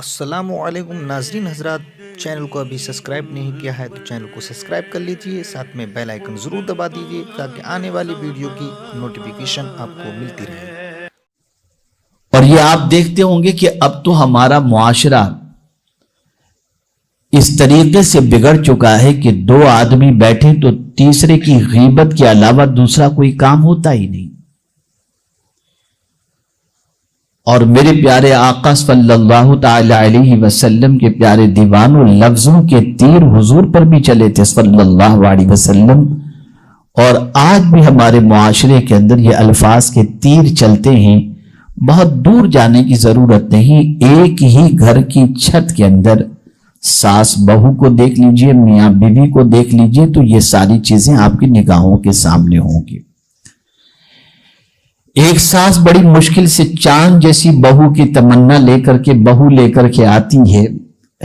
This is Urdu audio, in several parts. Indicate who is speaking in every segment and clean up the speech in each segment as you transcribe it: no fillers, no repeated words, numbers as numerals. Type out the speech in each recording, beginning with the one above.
Speaker 1: السلام علیکم ناظرین حضرات، چینل کو ابھی سبسکرائب نہیں کیا ہے تو چینل کو سبسکرائب کر لیجئے، ساتھ میں بیل آئیکن ضرور دبا دیجئے تاکہ آنے والی ویڈیو کی نوٹیفیکیشن آپ کو ملتی رہے۔
Speaker 2: اور یہ آپ دیکھتے ہوں گے کہ اب تو ہمارا معاشرہ اس طریقے سے بگڑ چکا ہے کہ دو آدمی بیٹھے تو تیسرے کی غیبت کے علاوہ دوسرا کوئی کام ہوتا ہی نہیں۔ اور میرے پیارے آقا صلی اللہ تعالی علیہ وسلم کے پیارے دیوانوں، لفظوں کے تیر حضور پر بھی چلے تھے صلی اللہ علیہ وسلم، اور آج بھی ہمارے معاشرے کے اندر یہ الفاظ کے تیر چلتے ہیں۔ بہت دور جانے کی ضرورت نہیں، ایک ہی گھر کی چھت کے اندر ساس بہو کو دیکھ لیجئے، میاں بیوی کو دیکھ لیجئے، تو یہ ساری چیزیں آپ کی نگاہوں کے سامنے ہوں گی۔ ایک ساس بڑی مشکل سے چاند جیسی بہو کی تمنا لے کر کے آتی ہے،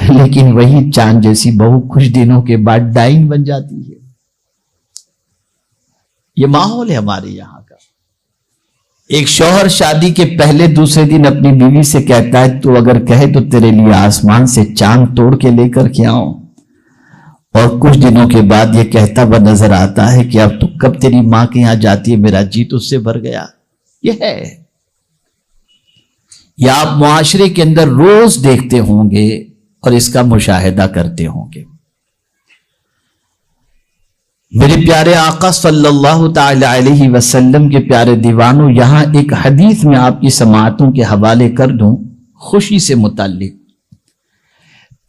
Speaker 2: لیکن وہی چاند جیسی بہو کچھ دنوں کے بعد ڈائن بن جاتی ہے۔ یہ ماحول ہے ہمارے یہاں کا۔ ایک شوہر شادی کے پہلے دوسرے دن اپنی بیوی سے کہتا ہے تو اگر کہے تو تیرے لیے آسمان سے چاند توڑ کے لے کر کے آؤں، اور کچھ دنوں کے بعد یہ کہتا ہوا نظر آتا ہے کہ اب تو کب تیری ماں کے یہاں جاتی ہے، میرا جی تو اس سے بھر گیا۔ یہ ہے، یا آپ معاشرے کے اندر روز دیکھتے ہوں گے اور اس کا مشاہدہ کرتے ہوں گے۔ میرے پیارے آقا صلی اللہ تعالی علیہ وسلم کے پیارے دیوانوں، یہاں ایک حدیث میں آپ کی سماعتوں کے حوالے کر دوں خوشی سے متعلق،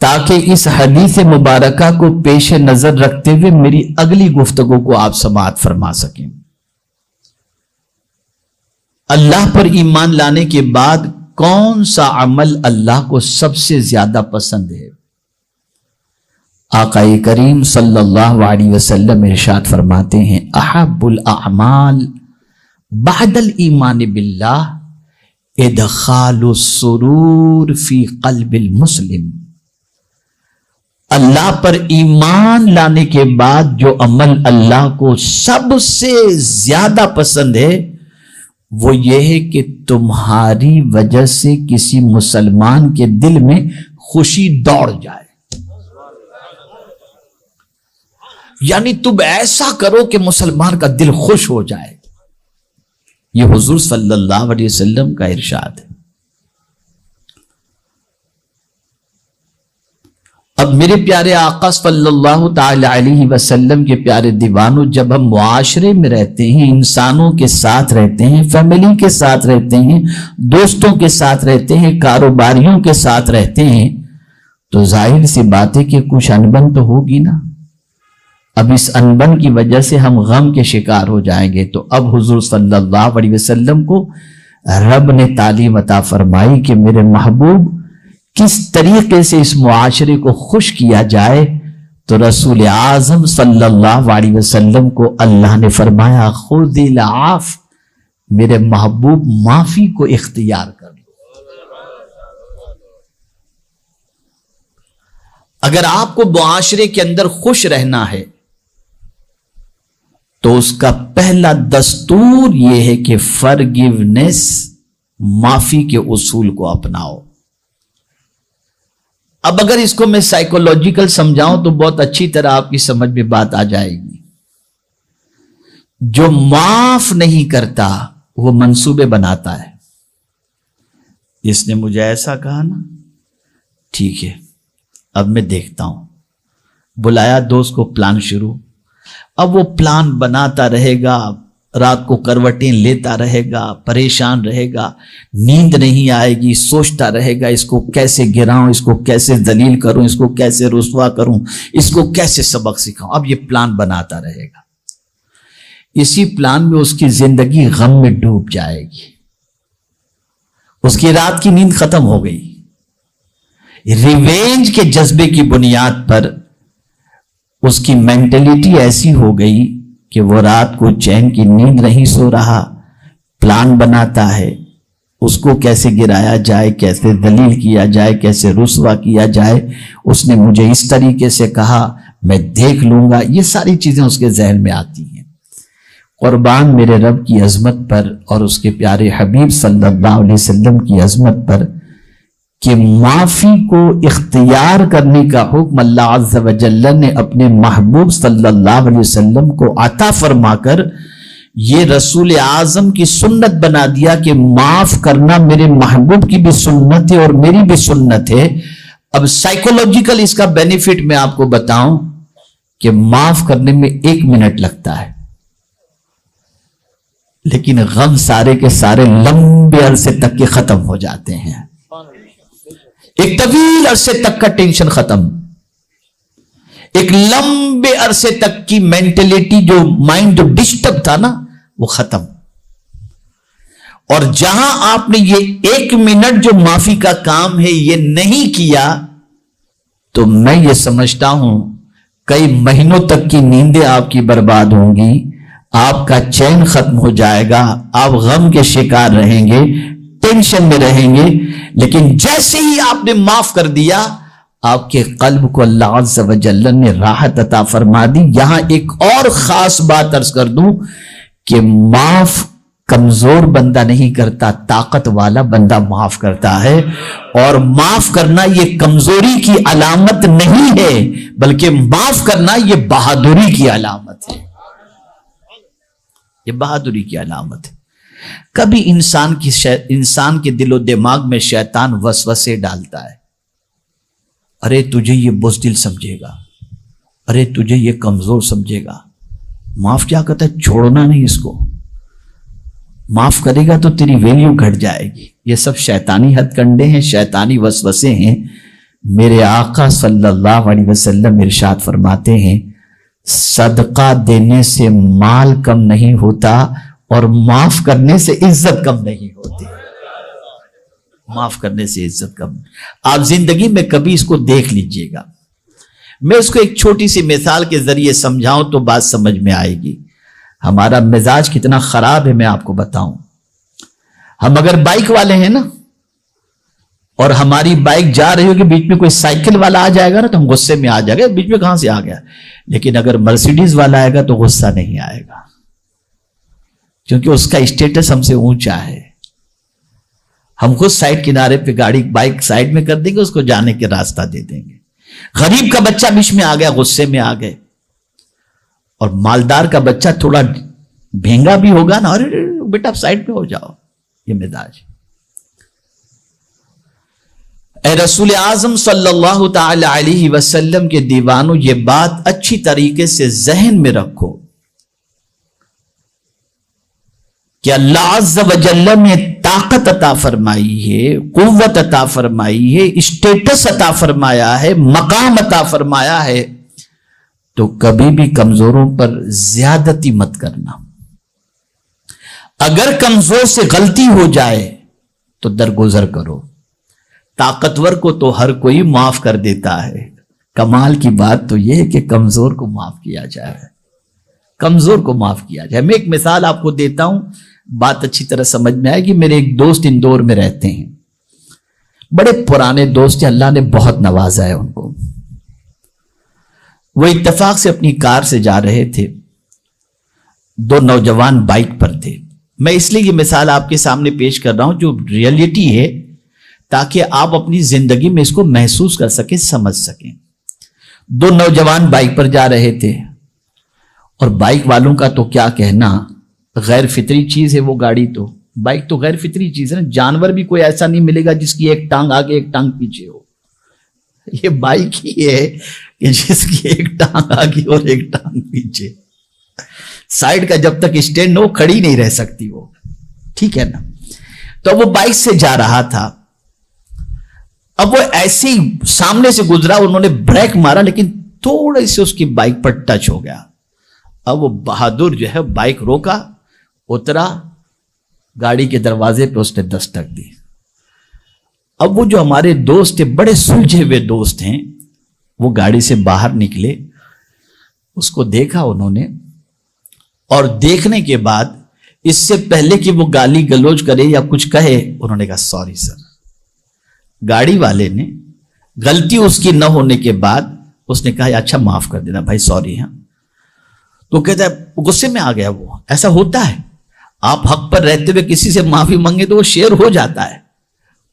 Speaker 2: تاکہ اس حدیث مبارکہ کو پیش نظر رکھتے ہوئے میری اگلی گفتگو کو آپ سماعت فرما سکیں۔ اللہ پر ایمان لانے کے بعد کون سا عمل اللہ کو سب سے زیادہ پسند ہے؟ آقا کریم صلی اللہ علیہ وسلم ارشاد فرماتے ہیں، احب الاعمال بعد الایمان باللہ ادخال السرور فی قلب المسلم۔ اللہ پر ایمان لانے کے بعد جو عمل اللہ کو سب سے زیادہ پسند ہے وہ یہ ہے کہ تمہاری وجہ سے کسی مسلمان کے دل میں خوشی دوڑ جائے، یعنی تم ایسا کرو کہ مسلمان کا دل خوش ہو جائے۔ یہ حضور صلی اللہ علیہ وسلم کا ارشاد ہے۔ اب میرے پیارے آقا صلی اللہ تعالی علیہ وسلم کے پیارے دیوانوں، جب ہم معاشرے میں رہتے ہیں، انسانوں کے ساتھ رہتے ہیں، فیملی کے ساتھ رہتے ہیں، دوستوں کے ساتھ رہتے ہیں، کاروباریوں کے ساتھ رہتے ہیں، تو ظاہر سی بات ہے کہ کچھ انبن تو ہوگی نا۔ اب اس انبن کی وجہ سے ہم غم کے شکار ہو جائیں گے، تو اب حضور صلی اللہ علیہ وسلم کو رب نے تعلیم عطا فرمائی کہ میرے محبوب کس طریقے سے اس معاشرے کو خوش کیا جائے، تو رسول اعظم صلی اللہ علیہ وسلم کو اللہ نے فرمایا، خذ العفو، میرے محبوب معافی کو اختیار کر لو۔ اگر آپ کو معاشرے کے اندر خوش رہنا ہے تو اس کا پہلا دستور یہ ہے کہ فرگیونیس، معافی کے اصول کو اپناؤ۔ اب اگر اس کو میں سائیکولوجیکل سمجھاؤں تو بہت اچھی طرح آپ کی سمجھ میں بات آ جائے گی۔ جو معاف نہیں کرتا وہ منصوبے بناتا ہے، اس نے مجھے ایسا کہا نا، ٹھیک ہے اب میں دیکھتا ہوں، بلایا دوست کو، پلان شروع۔ اب وہ پلان بناتا رہے گا، رات کو کروٹیں لیتا رہے گا، پریشان رہے گا، نیند نہیں آئے گی، سوچتا رہے گا اس کو کیسے گراؤں، اس کو کیسے ذلیل کروں، اس کو کیسے رسوا کروں، اس کو کیسے سبق سکھاؤں۔ اب یہ پلان بناتا رہے گا، اسی پلان میں اس کی زندگی غم میں ڈوب جائے گی، اس کی رات کی نیند ختم ہو گئی۔ ریونج کے جذبے کی بنیاد پر اس کی مینٹلیٹی ایسی ہو گئی کہ وہ رات کو چین کی نیند نہیں سو رہا، پلان بناتا ہے اس کو کیسے گرایا جائے، کیسے ذلیل کیا جائے، کیسے رسوا کیا جائے، اس نے مجھے اس طریقے سے کہا، میں دیکھ لوں گا۔ یہ ساری چیزیں اس کے ذہن میں آتی ہیں۔ قربان میرے رب کی عظمت پر اور اس کے پیارے حبیب صلی اللہ علیہ وسلم کی عظمت پر کہ معافی کو اختیار کرنے کا حکم اللہ عز و جل نے اپنے محبوب صلی اللہ علیہ وسلم کو عطا فرما کر یہ رسول اعظم کی سنت بنا دیا کہ معاف کرنا میرے محبوب کی بھی سنت ہے اور میری بھی سنت ہے. اب سائیکولوجیکل اس کا بینیفٹ میں آپ کو بتاؤں کہ معاف کرنے میں 1 منٹ لگتا ہے، لیکن غم سارے کے سارے لمبے عرصے تک کے ختم ہو جاتے ہیں. ایک طویل عرصے تک کا ٹینشن ختم، ایک لمبے عرصے تک کی مینٹلٹی جو مائنڈ جو ڈسٹرب تھا نا وہ ختم. اور جہاں آپ نے یہ 1 منٹ جو معافی کا کام ہے یہ نہیں کیا تو میں یہ سمجھتا ہوں کئی مہینوں تک کی نیندیں آپ کی برباد ہوں گی، آپ کا چین ختم ہو جائے گا، آپ غم کے شکار رہیں گے، ٹینشن میں رہیں گے. لیکن جیسے ہی آپ نے معاف کر دیا آپ کے قلب کو اللہ عز و جل نے راحت عطا فرما دی. یہاں ایک اور خاص بات عرض کر دوں کہ معاف کمزور بندہ نہیں کرتا، طاقت والا بندہ معاف کرتا ہے. اور معاف کرنا یہ کمزوری کی علامت نہیں ہے بلکہ معاف کرنا یہ بہادری کی علامت ہے، یہ بہادری کی علامت ہے. کبھی انسان کے دل و دماغ میں شیطان وسوسے ڈالتا ہے، ارے تجھے یہ بزدل سمجھے گا، ارے تجھے یہ کمزور سمجھے گا. معاف کیا کہتا ہے؟ چھوڑنا نہیں اس کو، معاف کرے گا تو تیری ویلیو گھٹ جائے گی. یہ سب شیطانی ہتھ کنڈے ہیں، شیطانی وسوسے ہیں. میرے آقا صلی اللہ علیہ وسلم ارشاد فرماتے ہیں صدقہ دینے سے مال کم نہیں ہوتا اور معاف کرنے سے عزت کم نہیں ہوتی. معاف کرنے سے عزت کم. آپ زندگی میں کبھی اس کو دیکھ لیجئے گا. میں اس کو ایک چھوٹی سی مثال کے ذریعے سمجھاؤں تو بات سمجھ میں آئے گی. ہمارا مزاج کتنا خراب ہے میں آپ کو بتاؤں. ہم اگر بائک والے ہیں نا اور ہماری بائک جا رہی ہوگی، بیچ میں کوئی سائیکل والا آ جائے گا نا تو ہم غصے میں آ جائے گا، بیچ میں کہاں سے آ گیا. لیکن اگر مرسیڈیز والا آئے گا تو غصہ نہیں آئے گا، کیونکہ اس کا اسٹیٹس ہم سے اونچا ہے. ہم خود سائڈ کنارے پہ گاڑی بائک سائڈ میں کر دیں گے، اس کو جانے کے راستہ دے دیں گے. غریب کا بچہ بیچ میں آ گیا، غصے میں آ گئے. اور مالدار کا بچہ تھوڑا بھینگا بھی ہوگا نا، ارے بیٹا آپ سائڈ پہ ہو جاؤ. یہ مزاج. اے رسول اعظم صلی اللہ تعالی علیہ وسلم کے دیوانوں، یہ بات اچھی طریقے سے ذہن میں رکھو کہ اللہ عز و جل نے طاقت عطا فرمائی ہے، قوت عطا فرمائی ہے، اسٹیٹس عطا فرمایا ہے، مقام عطا فرمایا ہے، تو کبھی بھی کمزوروں پر زیادتی مت کرنا. اگر کمزور سے غلطی ہو جائے تو درگزر کرو. طاقتور کو تو ہر کوئی معاف کر دیتا ہے، کمال کی بات تو یہ ہے کہ کمزور کو معاف کیا جائے، کمزور کو معاف کیا جائے. میں ایک مثال آپ کو دیتا ہوں، بات اچھی طرح سمجھ میں آئے گی. میرے ایک دوست اندور میں رہتے ہیں، بڑے پرانے دوست ہیں، اللہ نے بہت نوازا ہے ان کو. وہ اتفاق سے اپنی کار سے جا رہے تھے، 2 نوجوان بائک پر تھے. میں اس لیے یہ مثال آپ کے سامنے پیش کر رہا ہوں جو ریئلٹی ہے، تاکہ آپ اپنی زندگی میں اس کو محسوس کر سکیں، سمجھ سکیں. 2 نوجوان بائک پر جا رہے تھے اور بائک والوں کا تو کیا کہنا، غیر فطری چیز ہے وہ گاڑی. تو بائک تو غیر فطری چیز ہے نا. جانور بھی کوئی ایسا نہیں ملے گا جس کی ایک ٹانگ آگے ایک ٹانگ پیچھے ہو. یہ بائک ہی ہے کہ جس کی ایک ٹانگ آگے اور ایک ٹانگ پیچھے. سائیڈ کا جب تک اسٹینڈ ہو کھڑی نہیں رہ سکتی وہ، ٹھیک ہے نا. تو وہ بائک سے جا رہا تھا. اب وہ ایسے ہی سامنے سے گزرا، انہوں نے بریک مارا لیکن تھوڑے سے اس کی بائک پر ٹچ ہو گیا. اب وہ بہادر جو ہے بائک روکا، اترا، گاڑی کے دروازے پہ اس نے دستک دی. اب وہ جو ہمارے دوست تھے، بڑے سلجھے ہوئے دوست ہیں، وہ گاڑی سے باہر نکلے، اس کو دیکھا انہوں نے، اور دیکھنے کے بعد اس سے پہلے کہ وہ گالی گلوچ کرے یا کچھ کہے، انہوں نے کہا سوری سر. گاڑی والے نے غلطی اس کی نہ ہونے کے بعد اس نے کہا اچھا معاف کر دینا بھائی، سوری. ہاں تو کہتا ہے غصے میں آ گیا. وہ ایسا ہوتا ہے، آپ حق پر رہتے ہوئے کسی سے معافی مانگے تو وہ شیر ہو جاتا ہے.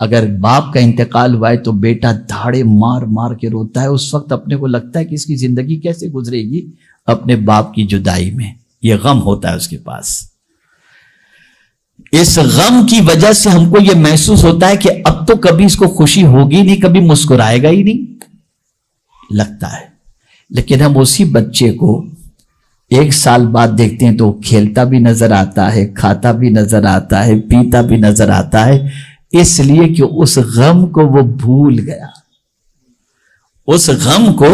Speaker 2: اگر باپ کا انتقال ہوا ہے تو بیٹا دھاڑے مار مار کے روتا ہے. اس وقت اپنے کو لگتا ہے کہ اس کی زندگی کیسے گزرے گی اپنے باپ کی جدائی میں. یہ غم ہوتا ہے اس کے پاس. اس غم کی وجہ سے ہم کو یہ محسوس ہوتا ہے کہ اب تو کبھی اس کو خوشی ہوگی نہیں, کبھی مسکرائے گا ہی نہیں لگتا ہے. لیکن ہم اسی بچے کو 1 سال بعد دیکھتے ہیں تو کھیلتا بھی نظر آتا ہے, کھاتا بھی نظر آتا ہے, پیتا بھی نظر آتا ہے, اس لیے کہ اس غم کو وہ بھول گیا. اس غم کو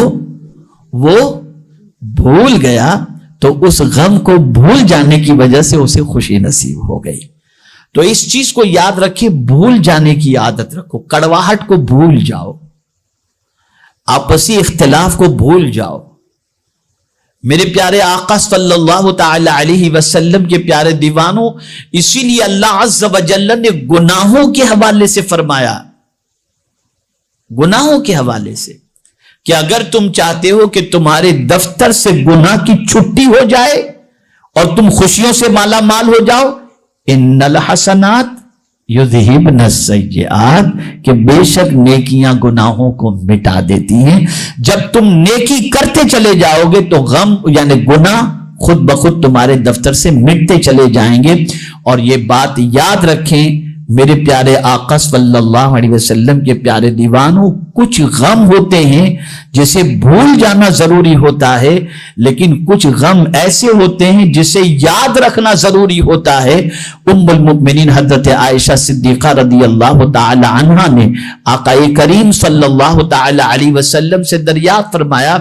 Speaker 2: وہ بھول گیا تو اس غم کو بھول جانے کی وجہ سے اسے خوشی نصیب ہو گئی. تو اس چیز کو یاد رکھیں, بھول جانے کی عادت رکھو, کڑواہٹ کو بھول جاؤ, آپسی اختلاف کو بھول جاؤ. میرے پیارے آقا صلی اللہ تعالی علیہ وسلم کے پیارے دیوانوں, اسی لیے اللہ عز و جل نے گناہوں کے حوالے سے فرمایا, گناہوں کے حوالے سے, کہ اگر تم چاہتے ہو کہ تمہارے دفتر سے گناہ کی چھٹی ہو جائے اور تم خوشیوں سے مالا مال ہو جاؤ, ان الحسنات یذہبن السیئات, کہ بے شک نیکیاں گناہوں کو مٹا دیتی ہیں. جب تم نیکی کرتے چلے جاؤ گے تو غم یعنی گناہ خود بخود تمہارے دفتر سے مٹتے چلے جائیں گے. اور یہ بات یاد رکھیں میرے پیارے آقا صلی اللہ علیہ وسلم کے پیارے دیوانوں, کچھ غم ہوتے ہیں جسے بھول جانا ضروری ہوتا ہے, لیکن کچھ غم ایسے ہوتے ہیں جسے یاد رکھنا ضروری ہوتا ہے. ام المؤمنین حضرت عائشہ صدیقہ رضی اللہ تعالی عنہا نے آقا کریم صلی اللہ تعالی علیہ وسلم سے دریافت فرمایا,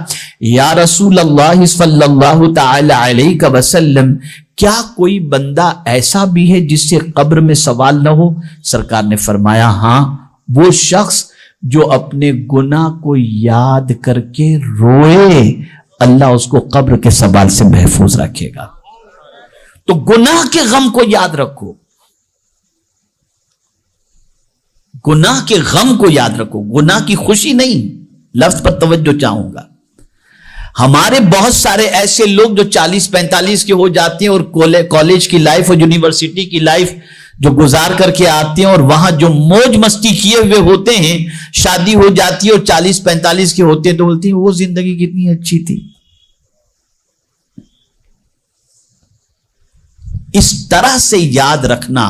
Speaker 2: یا رسول اللہ صلی اللہ تعالی علیہ وسلم, کیا کوئی بندہ ایسا بھی ہے جس سے قبر میں سوال نہ ہو؟ سرکار نے فرمایا, ہاں, وہ شخص جو اپنے گناہ کو یاد کر کے روئے, اللہ اس کو قبر کے سوال سے محفوظ رکھے گا. تو گناہ کے غم کو یاد رکھو, گناہ کے غم کو یاد رکھو, گناہ کی خوشی نہیں. لفظ پر توجہ چاہوں گا. ہمارے بہت سارے ایسے لوگ جو 40-45 کے ہو جاتے ہیں اور کالج کی لائف اور یونیورسٹی کی لائف جو گزار کر کے آتے ہیں اور وہاں جو موج مستی کیے ہوئے ہوتے ہیں, شادی ہو جاتی ہے اور 40-45 کے ہوتے ہیں تو بولتی ہیں وہ زندگی کتنی اچھی تھی. اس طرح سے یاد رکھنا,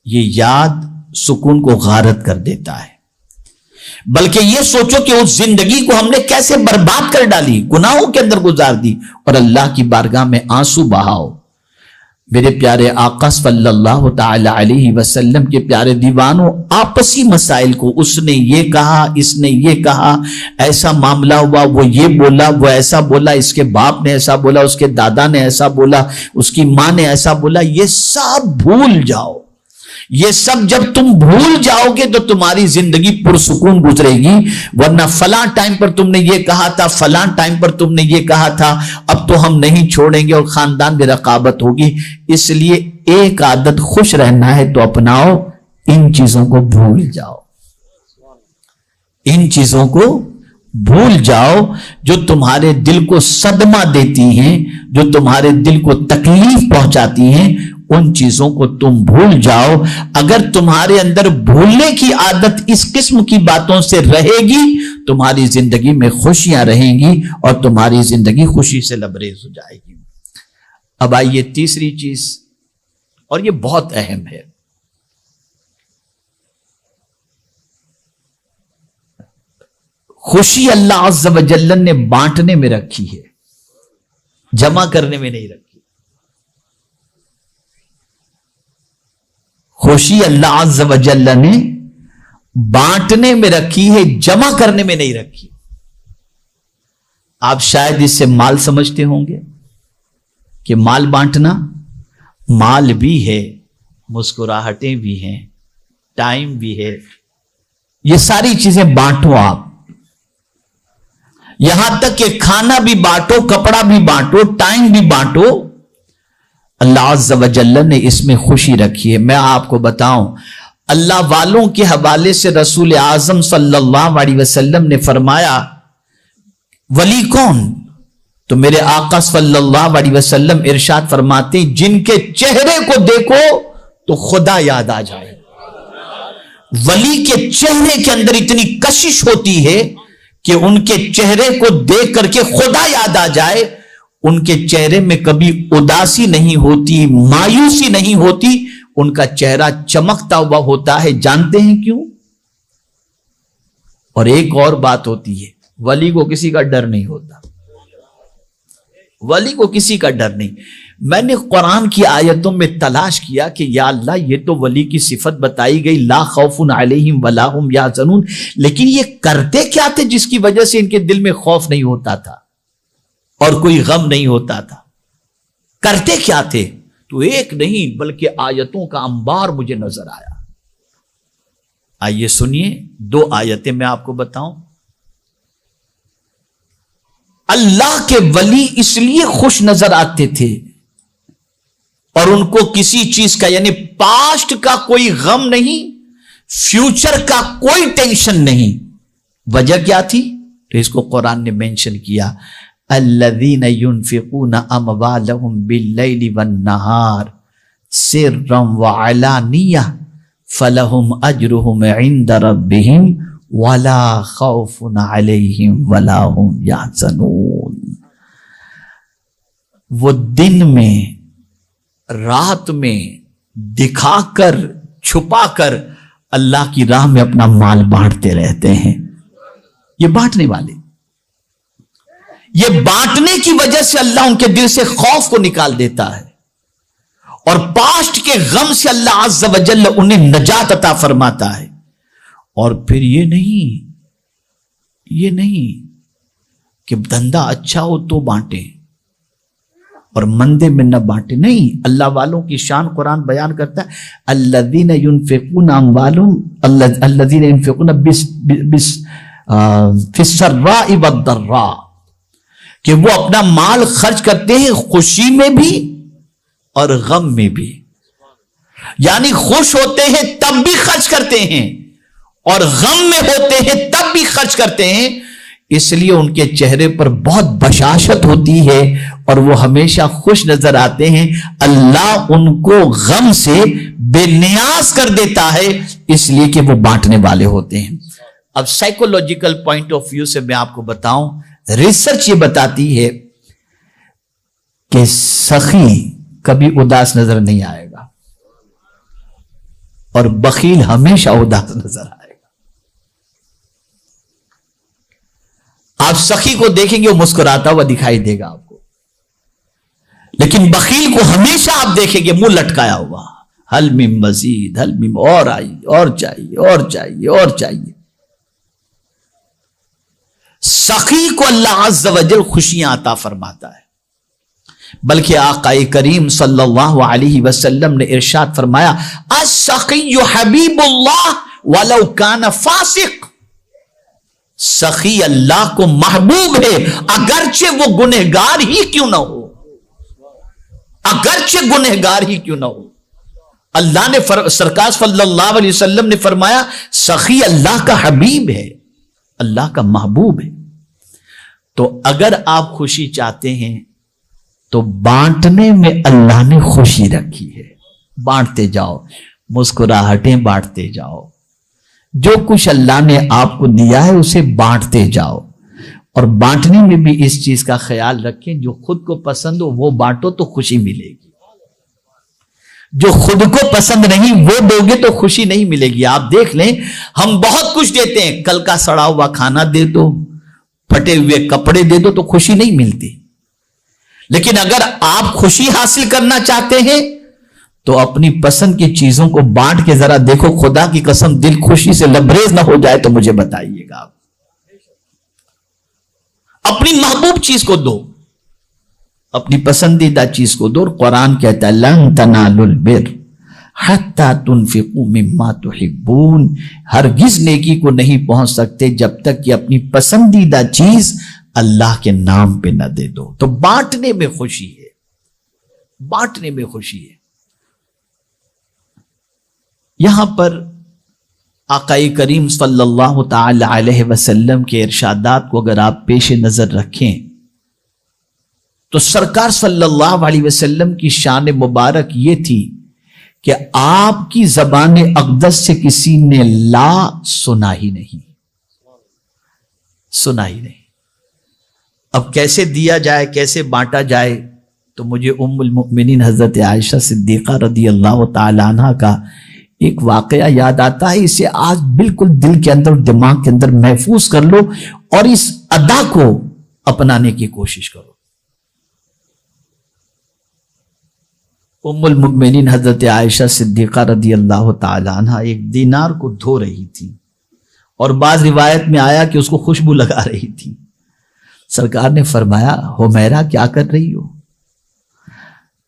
Speaker 2: یہ یاد سکون کو غارت کر دیتا ہے. بلکہ یہ سوچو کہ اس زندگی کو ہم نے کیسے برباد کر ڈالی, گناہوں کے اندر گزار دی, اور اللہ کی بارگاہ میں آنسو بہاؤ. میرے پیارے آقا صلی اللہ تعالی علیہ وسلم کے پیارے دیوانوں, آپسی مسائل کو, اس نے یہ کہا, اس نے یہ کہا, ایسا معاملہ ہوا, وہ یہ بولا, وہ ایسا بولا, اس کے باپ نے ایسا بولا, اس کے دادا نے ایسا بولا, اس کی ماں نے ایسا بولا, یہ سب بھول جاؤ. یہ سب جب تم بھول جاؤ گے تو تمہاری زندگی پرسکون گزرے گی. ورنہ فلاں ٹائم پر تم نے یہ کہا تھا, فلاں ٹائم پر تم نے یہ کہا تھا, اب تو ہم نہیں چھوڑیں گے, اور خاندان میں رقابت ہوگی. اس لیے ایک عادت, خوش رہنا ہے تو اپناؤ, ان چیزوں کو بھول جاؤ, ان چیزوں کو بھول جاؤ جو تمہارے دل کو صدمہ دیتی ہیں, جو تمہارے دل کو تکلیف پہنچاتی ہیں, ان چیزوں کو تم بھول جاؤ. اگر تمہارے اندر بھولنے کی عادت اس قسم کی باتوں سے رہے گی, تمہاری زندگی میں خوشیاں رہیں گی اور تمہاری زندگی خوشی سے لبریز ہو جائے گی. اب آئیے تیسری چیز, اور یہ بہت اہم ہے. خوشی اللہ عز و جل نے بانٹنے میں رکھی ہے, جمع کرنے میں نہیں رکھی. خوشی اللہ عز و جل نے بانٹنے میں رکھی ہے, جمع کرنے میں نہیں رکھی. آپ شاید اس سے مال سمجھتے ہوں گے کہ مال بانٹنا, مال بھی ہے, مسکراہٹیں بھی ہیں, ٹائم بھی ہے, یہ ساری چیزیں بانٹو آپ. یہاں تک کہ کھانا بھی بانٹو, کپڑا بھی بانٹو, ٹائم بھی بانٹو. اللہ عز و جل نے اس میں خوشی رکھی ہے. میں آپ کو بتاؤں, اللہ والوں کے حوالے سے رسول اعظم صلی اللہ علیہ وسلم نے فرمایا, ولی کون؟ تو میرے آقا صلی اللہ علیہ وسلم ارشاد فرماتے, جن کے چہرے کو دیکھو تو خدا یاد آ جائے. ولی کے چہرے کے اندر اتنی کشش ہوتی ہے کہ ان کے چہرے کو دیکھ کر کے خدا یاد آ جائے. ان کے چہرے میں کبھی اداسی نہیں ہوتی, مایوسی نہیں ہوتی, ان کا چہرہ چمکتا ہوا ہوتا ہے. جانتے ہیں کیوں؟ اور ایک اور بات ہوتی ہے, ولی کو کسی کا ڈر نہیں ہوتا. ولی کو کسی کا ڈر نہیں. میں نے قرآن کی آیتوں میں تلاش کیا کہ یا اللہ یہ تو ولی کی صفت بتائی گئی, لا خوف علیہم ولا هم یحزنون, لیکن یہ کرتے کیا تھے جس کی وجہ سے ان کے دل میں خوف نہیں ہوتا تھا اور کوئی غم نہیں ہوتا تھا؟ کرتے کیا تھے؟ تو ایک نہیں بلکہ آیتوں کا انبار مجھے نظر آیا. آئیے سنیے, 2 آیتیں میں آپ کو بتاؤں. اللہ کے ولی اس لیے خوش نظر آتے تھے اور ان کو کسی چیز کا یعنی پاسٹ کا کوئی غم نہیں, فیوچر کا کوئی ٹینشن نہیں. وجہ کیا تھی؟ تو اس کو قرآن نے مینشن کیا, الذین ينفقون اموالهم باللیل والنہار سرا وعلانیہ فلهم اجرهم عند ربهم ولا خوف علیہم ولا هم یحزنون. وہ دن میں رات میں دکھا کر چھپا کر اللہ کی راہ میں اپنا مال بانٹتے رہتے ہیں. یہ بانٹنے والے, یہ بانٹنے کی وجہ سے اللہ ان کے دل سے خوف کو نکال دیتا ہے اور پاسٹ کے غم سے اللہ عز و جل انہیں نجات عطا فرماتا ہے. اور پھر یہ نہیں کہ دھندا اچھا ہو تو بانٹیں اور مندے میں نہ بانٹے. نہیں, اللہ والوں کی شان قرآن بیان کرتا ہے, الذین ينفقون اموالهم الذین ينفقون فی السراء والضراء, کہ وہ اپنا مال خرچ کرتے ہیں خوشی میں بھی اور غم میں بھی. یعنی خوش ہوتے ہیں تب بھی خرچ کرتے ہیں اور غم میں ہوتے ہیں تب بھی خرچ کرتے ہیں. اس لیے ان کے چہرے پر بہت بشاشت ہوتی ہے اور وہ ہمیشہ خوش نظر آتے ہیں. اللہ ان کو غم سے بے نیاز کر دیتا ہے اس لیے کہ وہ بانٹنے والے ہوتے ہیں. اب سائیکولوجیکل پوائنٹ آف ویو سے میں آپ کو بتاؤں, ریسرچ یہ بتاتی ہے کہ سخی کبھی اداس نظر نہیں آئے گا اور بخیل ہمیشہ اداس نظر آئے گا. آپ سخی کو دیکھیں گے وہ مسکراتا ہوا دکھائی دے گا آپ کو, لیکن بخیل کو ہمیشہ آپ دیکھیں گے منہ لٹکایا ہوا, حل من مزید, حل من, اور آئی, اور چاہیے, اور چاہیے, اور چاہیے. سخی کو اللہ عز و جل خوشیاں عطا فرماتا ہے. بلکہ آقا کریم صلی اللہ علیہ وسلم نے ارشاد فرمایا, السخی حبیب اللہ ولو کان فاسق. سخی اللہ کو محبوب ہے اگرچہ وہ گنہگار ہی کیوں نہ ہو, اگرچہ گنہگار ہی کیوں نہ ہو. اللہ نے سرکار صلی اللہ علیہ وسلم نے فرمایا سخی اللہ کا حبیب ہے, اللہ کا محبوب ہے. تو اگر آپ خوشی چاہتے ہیں تو بانٹنے میں اللہ نے خوشی رکھی ہے. بانٹتے جاؤ, مسکراہٹیں بانٹتے جاؤ, جو کچھ اللہ نے آپ کو دیا ہے اسے بانٹتے جاؤ. اور بانٹنے میں بھی اس چیز کا خیال رکھیں, جو خود کو پسند ہو وہ بانٹو تو خوشی ملے گی, جو خود کو پسند نہیں وہ دو گے تو خوشی نہیں ملے گی. آپ دیکھ لیں, ہم بہت کچھ دیتے ہیں, کل کا سڑا ہوا کھانا دے دو, پھٹے ہوئے کپڑے دے دو تو خوشی نہیں ملتی. لیکن اگر آپ خوشی حاصل کرنا چاہتے ہیں تو اپنی پسند کی چیزوں کو بانٹ کے ذرا دیکھو, خدا کی قسم دل خوشی سے لبریز نہ ہو جائے تو مجھے بتائیے گا. اپنی محبوب چیز کو دو, اپنی پسندیدہ چیز کو دو. قرآن کہتا ہے لن تنالوا البر حتی تنفقوا مما تحبون, ہرگز نیکی کو نہیں پہنچ سکتے جب تک کہ اپنی پسندیدہ چیز اللہ کے نام پہ نہ دے دو. تو بانٹنے میں خوشی ہے, بانٹنے میں خوشی ہے. یہاں پر آقا کریم صلی اللہ تعالی علیہ وسلم کے ارشادات کو اگر آپ پیش نظر رکھیں تو سرکار صلی اللہ علیہ وسلم کی شان مبارک یہ تھی کہ آپ کی زبان اقدس سے کسی نے لا سنا ہی نہیں، سنا ہی نہیں۔ اب کیسے دیا جائے، کیسے بانٹا جائے؟ تو مجھے ام المؤمنین حضرت عائشہ صدیقہ رضی اللہ تعالی عنہ کا ایک واقعہ یاد آتا ہے۔ اسے آج بالکل دل کے اندر، دماغ کے اندر محفوظ کر لو اور اس ادا کو اپنانے کی کوشش کرو۔ ام المؤمنین حضرت عائشہ صدیقہ رضی اللہ تعالی عنہ ایک دینار کو دھو رہی تھی، اور بعض روایت میں آیا کہ اس کو خوشبو لگا رہی تھی۔ سرکار نے فرمایا، حمیرہ کیا کر رہی ہو؟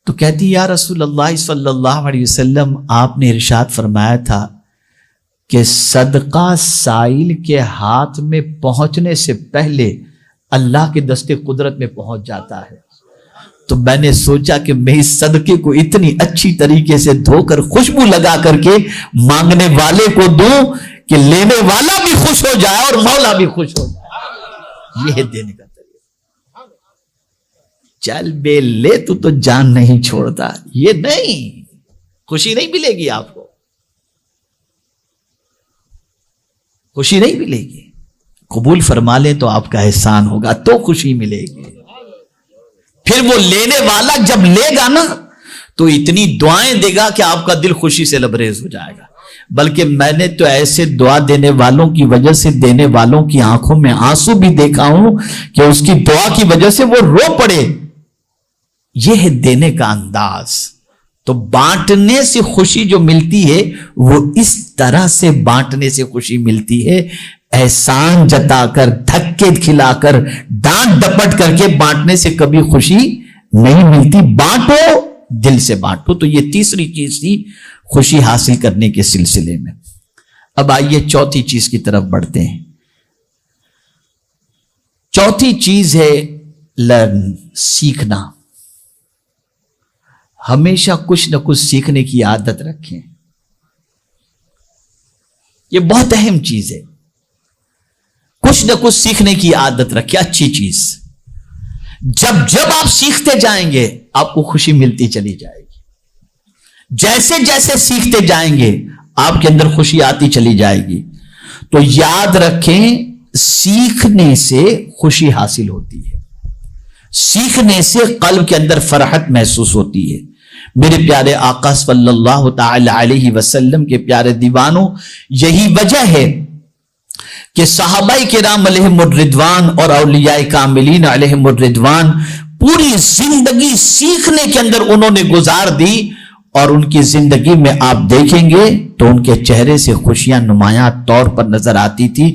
Speaker 2: تو کہتی، یا رسول اللہ صلی اللہ علیہ وسلم، آپ نے ارشاد فرمایا تھا کہ صدقہ سائل کے ہاتھ میں پہنچنے سے پہلے اللہ کے دستے قدرت میں پہنچ جاتا ہے۔ تو میں نے سوچا کہ میں اس صدقے کو اتنی اچھی طریقے سے دھو کر خوشبو لگا کر کے مانگنے والے کو دوں کہ لینے والا بھی خوش ہو جائے اور مولا بھی خوش ہو جائے۔ یہ دینے کا طریقہ۔ چل بے لے تو جان نہیں چھوڑتا، یہ نہیں، خوشی نہیں ملے گی، آپ کو خوشی نہیں ملے گی۔ قبول فرما لیں تو آپ کا احسان ہوگا، تو خوشی ملے گی۔ پھر وہ لینے والا جب لے گا نا تو اتنی دعائیں دے گا کہ آپ کا دل خوشی سے لبریز ہو جائے گا۔ بلکہ میں نے تو ایسے دعا دینے والوں کی وجہ سے دینے والوں کی آنکھوں میں آنسو بھی دیکھا ہوں کہ اس کی دعا کی وجہ سے وہ رو پڑے۔ یہ ہے دینے کا انداز۔ تو بانٹنے سے خوشی جو ملتی ہے وہ اس طرح سے بانٹنے سے خوشی ملتی ہے، احسان جتا کر، دھکے کھلا کر، ڈانٹ ڈپٹ کر کے بانٹنے سے کبھی خوشی نہیں ملتی۔ بانٹو، دل سے بانٹو۔ تو یہ تیسری چیز تھی خوشی حاصل کرنے کے سلسلے میں۔ اب آئیے چوتھی چیز کی طرف بڑھتے ہیں۔ چوتھی چیز ہے لرن، سیکھنا۔ ہمیشہ کچھ نہ کچھ سیکھنے کی عادت رکھیں، یہ بہت اہم چیز ہے۔ کچھ نہ کچھ سیکھنے کی عادت رکھیں، اچھی چیز۔ جب آپ سیکھتے جائیں گے آپ کو خوشی ملتی چلی جائے گی۔ جیسے جیسے سیکھتے جائیں گے آپ کے اندر خوشی آتی چلی جائے گی۔ تو یاد رکھیں، سیکھنے سے خوشی حاصل ہوتی ہے، سیکھنے سے قلب کے اندر فرحت محسوس ہوتی ہے۔ میرے پیارے آقا صلی اللہ تعالی علیہ وسلم کے پیارے دیوانوں، یہی وجہ ہے کہ صحابہ کرام علیہم الرضوان اور اولیاء کاملین علیہم الرضوان پوری زندگی سیکھنے کے اندر انہوں نے گزار دی، اور ان کی زندگی میں آپ دیکھیں گے تو ان کے چہرے سے خوشیاں نمایاں طور پر نظر آتی تھی۔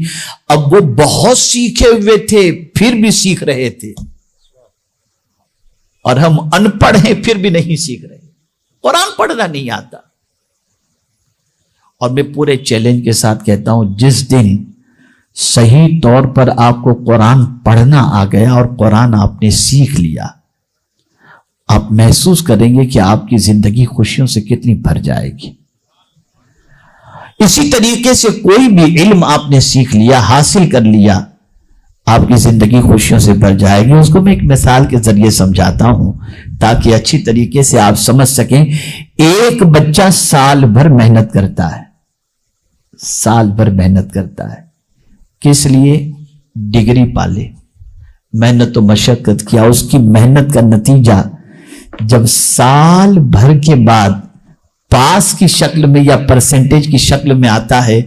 Speaker 2: اب وہ بہت سیکھے ہوئے تھے پھر بھی سیکھ رہے تھے، اور ہم ان پڑھ ہیں پھر بھی نہیں سیکھ رہے، قرآن پڑھنا نہیں آتا۔ اور میں پورے چیلنج کے ساتھ کہتا ہوں، جس دن صحیح طور پر آپ کو قرآن پڑھنا آ گیا اور قرآن آپ نے سیکھ لیا، آپ محسوس کریں گے کہ آپ کی زندگی خوشیوں سے کتنی بھر جائے گی۔ اسی طریقے سے کوئی بھی علم آپ نے سیکھ لیا، حاصل کر لیا، آپ کی زندگی خوشیوں سے بھر جائے گی۔ اس کو میں ایک مثال کے ذریعے سمجھاتا ہوں تاکہ اچھی طریقے سے آپ سمجھ سکیں۔ ایک بچہ سال بھر محنت کرتا ہے، سال بھر محنت کرتا ہے، کس لیے؟ ڈگری پالے، محنت و مشقت کیا، اس کی محنت کا نتیجہ جب سال بھر کے بعد پاس کی شکل میں یا پرسنٹیج کی شکل میں آتا ہے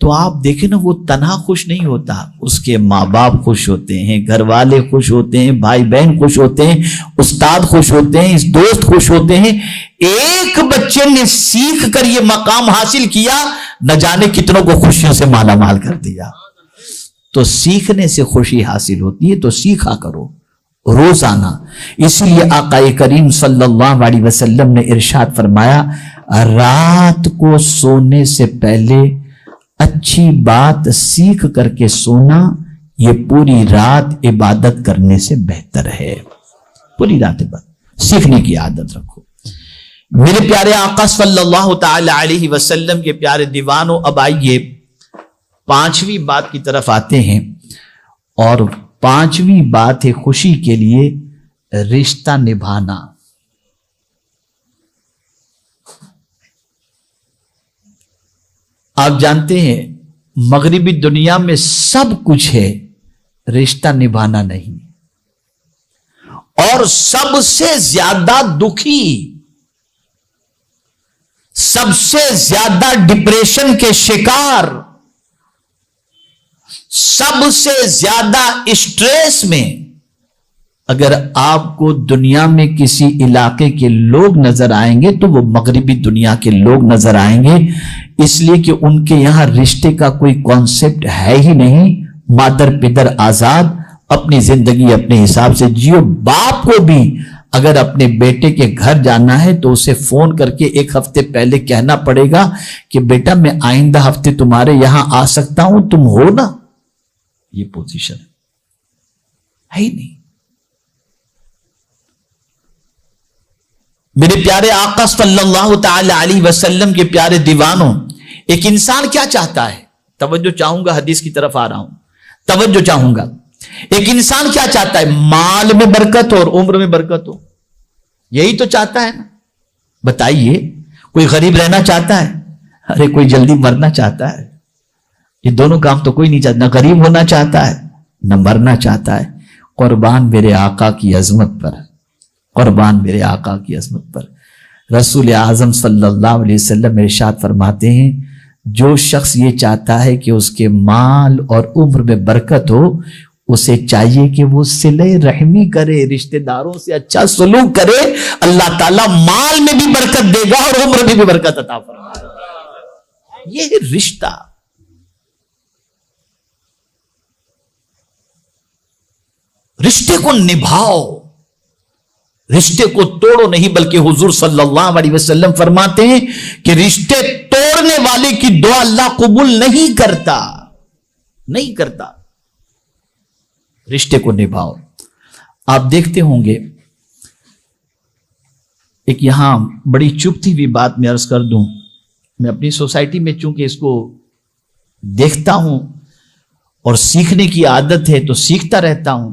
Speaker 2: تو آپ دیکھیں نا، وہ تنہا خوش نہیں ہوتا، اس کے ماں باپ خوش ہوتے ہیں، گھر والے خوش ہوتے ہیں، بھائی بہن خوش ہوتے ہیں، استاد خوش ہوتے ہیں، دوست خوش ہوتے ہیں۔ ایک بچے نے سیکھ کر یہ مقام حاصل کیا، نہ جانے کتنوں کو خوشیوں سے مالا مال کر دیا۔ تو سیکھنے سے خوشی حاصل ہوتی ہے، تو سیکھا کرو روزانہ۔ اسی لیے آقا کریم صلی اللہ علیہ وسلم نے ارشاد فرمایا، رات کو سونے سے پہلے اچھی بات سیکھ کر کے سونا، یہ پوری رات عبادت کرنے سے بہتر ہے۔ پوری رات عبادت، سیکھنے کی عادت رکھو۔ میرے پیارے آقا صلی اللہ تعالی علیہ وسلم کے پیارے دیوانوں، اب آئیے پانچویں بات کی طرف آتے ہیں، اور پانچویں بات ہے خوشی کے لیے رشتہ نبھانا۔ آپ جانتے ہیں مغربی دنیا میں سب کچھ ہے، رشتہ نبھانا نہیں، اور سب سے زیادہ دکھی، سب سے زیادہ ڈپریشن کے شکار، سب سے زیادہ اسٹریس میں اگر آپ کو دنیا میں کسی علاقے کے لوگ نظر آئیں گے تو وہ مغربی دنیا کے لوگ نظر آئیں گے، اس لیے کہ ان کے یہاں رشتے کا کوئی کانسیپٹ ہے ہی نہیں، مادر پدر آزاد، اپنی زندگی اپنے حساب سے جیو۔ باپ کو بھی اگر اپنے بیٹے کے گھر جانا ہے تو اسے فون کر کے 1 ہفتے پہلے کہنا پڑے گا کہ بیٹا میں آئندہ ہفتے تمہارے یہاں آ سکتا ہوں، تم ہو نا۔ یہ پوزیشن ہے ہی نہیں۔ میرے پیارے آقا صلی اللہ تعالی علیہ وسلم کے پیارے دیوانوں، ایک انسان کیا چاہتا ہے؟ توجہ چاہوں گا، حدیث کی طرف آ رہا ہوں، توجہ چاہوں گا۔ ایک انسان کیا چاہتا ہے؟ مال میں برکت ہو اور عمر میں برکت ہو، یہی تو چاہتا ہے نا؟ بتائیے، کوئی غریب رہنا چاہتا ہے؟ ارے کوئی جلدی مرنا چاہتا ہے؟ یہ دونوں کام تو کوئی نہیں چاہتا، نہ غریب ہونا چاہتا ہے نہ مرنا چاہتا ہے۔ قربان میرے آقا کی عظمت پر، قربان میرے آقا کی عظمت پر۔ رسول اعظم صلی اللہ علیہ وسلم ارشاد فرماتے ہیں، جو شخص یہ چاہتا ہے کہ اس کے مال اور عمر میں برکت ہو، اسے چاہیے کہ وہ صلہ رحمی کرے، رشتہ داروں سے اچھا سلوک کرے، اللہ تعالیٰ مال میں بھی برکت دے گا اور عمر میں بھی برکت عطا فرمائے گا۔ یہ ہے رشتہ۔ رشتے کو نبھاؤ، رشتے کو توڑو نہیں، بلکہ حضور صلی اللہ علیہ وسلم فرماتے ہیں کہ رشتے توڑنے والے کی دعا اللہ قبول نہیں کرتا، نہیں کرتا۔ رشتے کو نبھاؤ۔ آپ دیکھتے ہوں گے، ایک یہاں بڑی چپتی ہوئی بات میں عرض کر دوں، میں اپنی سوسائٹی میں چونکہ اس کو دیکھتا ہوں اور سیکھنے کی عادت ہے تو سیکھتا رہتا ہوں۔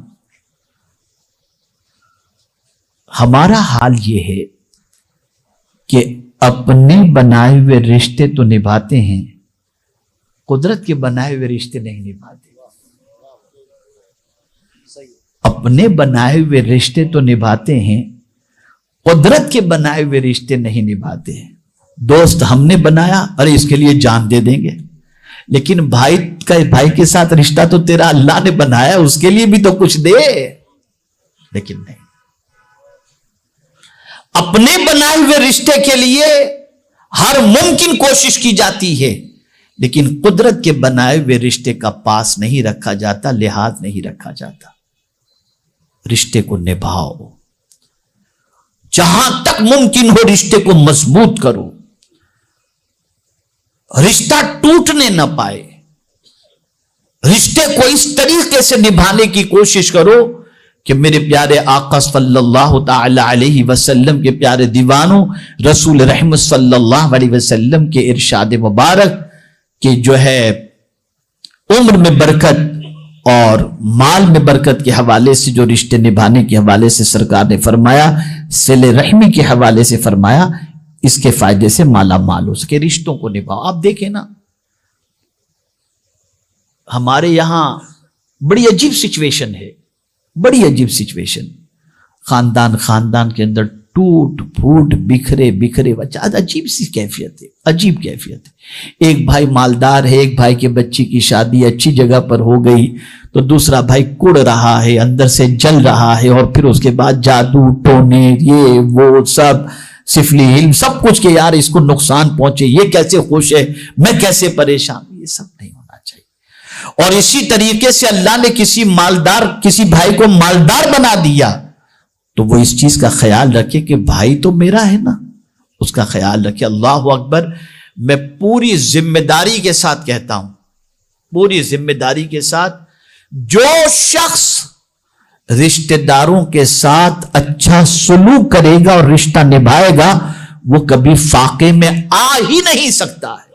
Speaker 2: ہمارا حال یہ ہے کہ اپنے بنائے ہوئے رشتے تو نبھاتے ہیں، قدرت کے بنائے ہوئے رشتے نہیں نبھاتے۔ اپنے بنائے ہوئے رشتے تو نبھاتے ہیں، قدرت کے بنائے ہوئے رشتے نہیں نبھاتے ہیں۔ دوست ہم نے بنایا، ارے اس کے لیے جان دے دیں گے، لیکن بھائی کے ساتھ رشتہ تو تیرا اللہ نے بنایا، اس کے لیے بھی تو کچھ دے، لیکن نہیں۔ اپنے بنائے ہوئے رشتے کے لیے ہر ممکن کوشش کی جاتی ہے، لیکن قدرت کے بنائے ہوئے رشتے کا پاس نہیں رکھا جاتا، لحاظ نہیں رکھا جاتا۔ رشتے کو نبھاؤ، جہاں تک ممکن ہو رشتے کو مضبوط کرو، رشتہ ٹوٹنے نہ پائے۔ رشتے کو اس طریقے سے نبھانے کی کوشش کرو کہ میرے پیارے آقا صلی اللہ تعالی علیہ وسلم کے پیارے دیوانوں، رسول رحمت صلی اللہ علیہ وسلم کے ارشاد مبارک کہ جو ہے عمر میں برکت اور مال میں برکت کے حوالے سے، جو رشتے نبھانے کے حوالے سے سرکار نے فرمایا، صلہ رحمی کے حوالے سے فرمایا، اس کے فائدے سے مالا مال ہو سکے۔ رشتوں کو نبھاؤ۔ آپ دیکھیں نا، ہمارے یہاں بڑی عجیب سچویشن ہے، بڑی عجیب سچویشن۔ خاندان کے اندر ٹوٹ پھوٹ، بکھرے بچہ، عجیب سی کیفیت ہے، عجیب کیفیت ہے۔ ایک بھائی مالدار ہے، ایک بھائی کے بچی کی شادی اچھی جگہ پر ہو گئی تو دوسرا بھائی کڑ رہا ہے، اندر سے جل رہا ہے، اور پھر اس کے بعد جادو ٹونے، یہ وہ سب سفلی علم سب کچھ کہ یار اس کو نقصان پہنچے، یہ کیسے خوش ہے، میں کیسے پریشان۔ یہ سب نہیں ہونا چاہیے۔ اور اسی طریقے سے اللہ نے کسی بھائی کو مالدار بنا دیا تو وہ اس چیز کا خیال رکھے کہ بھائی تو میرا ہے نا، اس کا خیال رکھے۔ اللہ اکبر۔ میں پوری ذمہ داری کے ساتھ کہتا ہوں، پوری ذمہ داری کے ساتھ، جو شخص رشتہ داروں کے ساتھ اچھا سلوک کرے گا اور رشتہ نبھائے گا، وہ کبھی فاقے میں آ ہی نہیں سکتا ہے۔